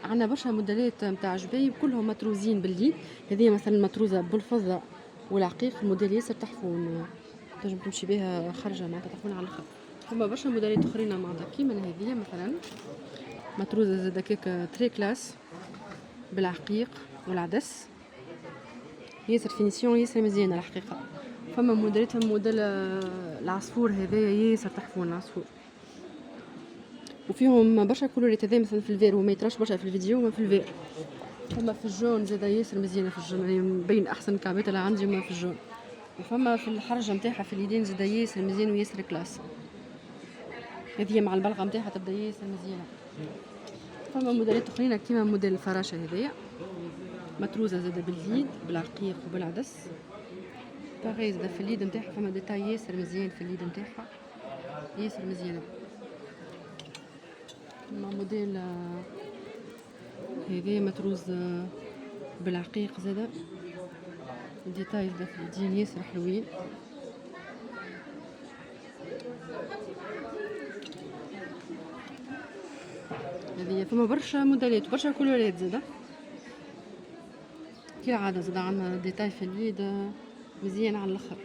عندنا برشا موديلات نتاع جبايب كلهم مطروزين بالليل. هذه مثلا مطروزه بالفضه والعقيق، الموديل ياسر تحفون، تنجم تمشي بها خارجه معناتها تحفون على الاخر. فما برشا موديلات اخرين معناتها كيما هذه مثلا مطروزه زاد كيك تري كلاس بالعقيق والعدس، ياسر فينيسيون ياسر مزيانه الحقيقه. فما موديلاتهم موديل العصفور هذايا ياسر تحفون العصفور، وفيهم برشا كولوريت. هذا مثلا في الفير، هو ما يطرش برشا في الفيديو ما في الفير. فما في الجون زاده ياسر مزيانه، في الجون يعني مبين احسن الكعبات اللي عندي ما في الجون. وفما في الحرجه نتاعها في اليدين زاده ياسر مزيان وياسر كلاس. هذه مع البلغه نتاعها تبدا ياسر مزيانه. فما موديلات اخرين كيما موديل الفراشه هذايا متروزه زاده باليد بالعقيق وبالعدس. باغي زاده في اليد نتاعها فما ديتاي ياسر مزيان في اليد نتاعها ياسر مزيانه. فما موديل هذا متروز بالعقيق زاده ديتاي زاده في اليدين ياسر حلوين. هذه فما برشا موديلات برشا كولورات زاده كي العاده. زاده عندنا ديتاي في اليد مزيان على الاخر.